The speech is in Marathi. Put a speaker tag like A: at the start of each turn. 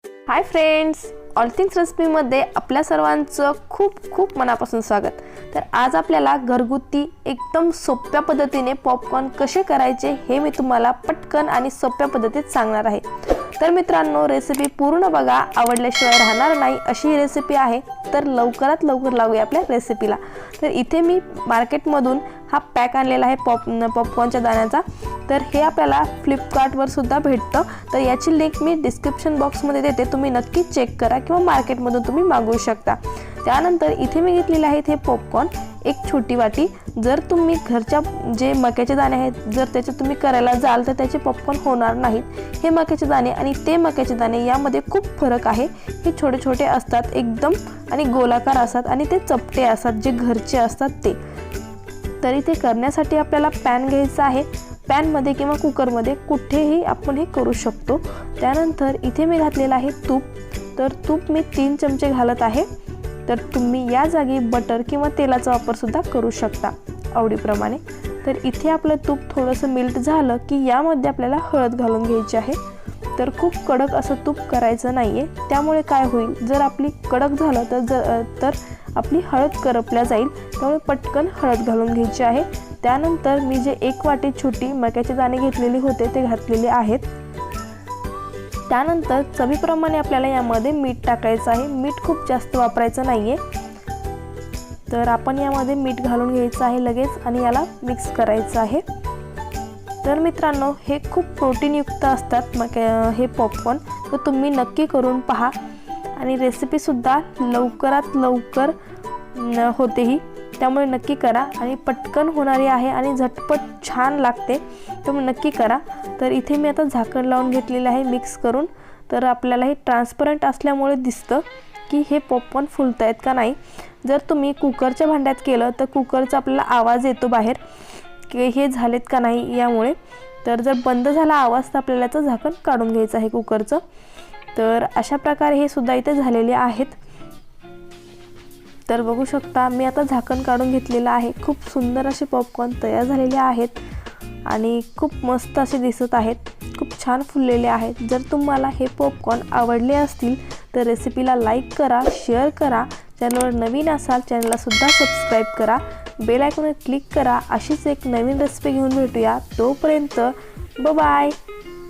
A: हाय फ्रेंड्स, ऑल थिंग्स रेसिपीमध्ये आपल्या सर्वांचं खूप खूप मनापासून स्वागत। तर आज आपल्याला घरगुती एकदम सोप्या पद्धतीने पॉपकॉर्न कसे करायचे हे मी तुम्हाला पटकन आणि सोप्या पद्धतीत सांगणार आहे। तर मित्रांनो, रेसिपी पूर्ण बघा, आवडल्याशिवाय राहणार नाही अशी ही रेसिपी आहे। तर लवकरात लवकर लागूया आपल्या रेसिपीला। तर इथे मी मार्केटमधून हा पॅक आणलेला आहे पॉपकॉर्नच्या दाण्याचा। तर हे आपल्याला फ्लिपकार्टवर सुद्धा भेटतं। तर याची लिंक मी डिस्क्रिप्शन बॉक्समध्ये देते, तुम्ही नक्की चेक करा किंवा मार्केटमधून तुम्ही मागवू शकता। त्यानंतर इथे मी घेतलेले आहेत हे पॉपकॉर्न, एक छोटी वाटी। जर तुम्ही घरच्या जे मक्याचे दाणे आहेत जर त्याचे तुम्ही करायला जाल तर त्याचे पॉपकॉर्न होणार नाहीत। हे मक्याचे दाणे आणि ते मक्याचे दाणे यामध्ये खूप फरक आहे। हे छोटे छोटे असतात एकदम आणि गोलाकार असतात आणि ते चपटे असतात जे घरचे असतात ते। तरी ते करण्यासाठी आपल्याला पॅन घ्यायचा आहे। पॅनमध्ये किंवा कुकरमध्ये कुठेही आपण हे करू शकतो। त्यानंतर इथे मी घातलेलं आहे तूप। तर तूप मी 3 चमचे घालत आहे। तर तुम्ही या जागी बटर किंवा तेलाचा वापर सुद्धा करू शकता आवडीप्रमाणे। तर इथे आपलं तूप थोडंसं मेल्ट झालं की यामध्ये आपल्याला हळद घालून घ्यायची आहे। तर खूप कडक असं तूप करायचं नाहीये, त्यामुळे काय होईल, जर आपली कडक झालं तर आपली हळद करपल्या जाईल। त्यामुळे पटकन हळद घालून घ्यायची आहे। त्यानंतर मी जे 1 वाटी छोटी मक्याचे दाणे घेतलेले होते ते घातलेले आहेत। त्यानंतर चवीप्रमाणे आपल्याला यामध्ये मीठ टाकायचं आहे। मीठ खूप जास्त वापरायचं नाहीये। तर आपण यामध्ये मीठ घालून घ्यायचं आहे लगेच आणि याला मिक्स करायचं आहे। तर मित्रांनो, हे खूप प्रोटीनयुक्त असतात हे पॉपकॉर्न। तर तुम्ही नक्की करून पहा आणि रेसिपी सुद्धा लवकरात लवकर होतेही, त्यामुळे नक्की करा आणि पटकन होणारी आहे आणि झटपट छान लागते, त्यामुळे नक्की करा। तर इथे मी आता झाकण लावून घेतलेलं आहे मिक्स करून। तर आपल्याला हे ट्रान्सपरंट असल्यामुळे दिसतं की हे पॉपकॉर्न फुलतायत का नाही। जर तुम्ही कुकरच्या भांड्यात केलं तर कुकरचा आपल्याला आवाज येतो बाहेर की हे झालेत का नाही यामुळे। तर जर बंद झाला आवाज तर आपल्याला याचं झाकण काढून घ्यायचं आहे कुकरचं। तर अशा प्रकारे हे सुद्धा इथे झालेले आहेत। तर बघू शकता मी आता झाकण काढून घेतलेलं आहे। खूप सुंदर असे पॉपकॉर्न तयार झालेले आहेत आणि खूप मस्त असे दिसत आहेत, खूप छान फुललेले आहेत। जर तुम्हाला हे पॉपकॉर्न आवडले असतील तर रेसिपीला लाईक करा, शेअर करा। चॅनलवर नवीन असाल चॅनलला सुद्धा सबस्क्राईब करा, बेल आयकॉनवर क्लिक करा। अशीच एक नवीन रेसिपी घेऊन भेटूया, तोपर्यंत बाय बाय।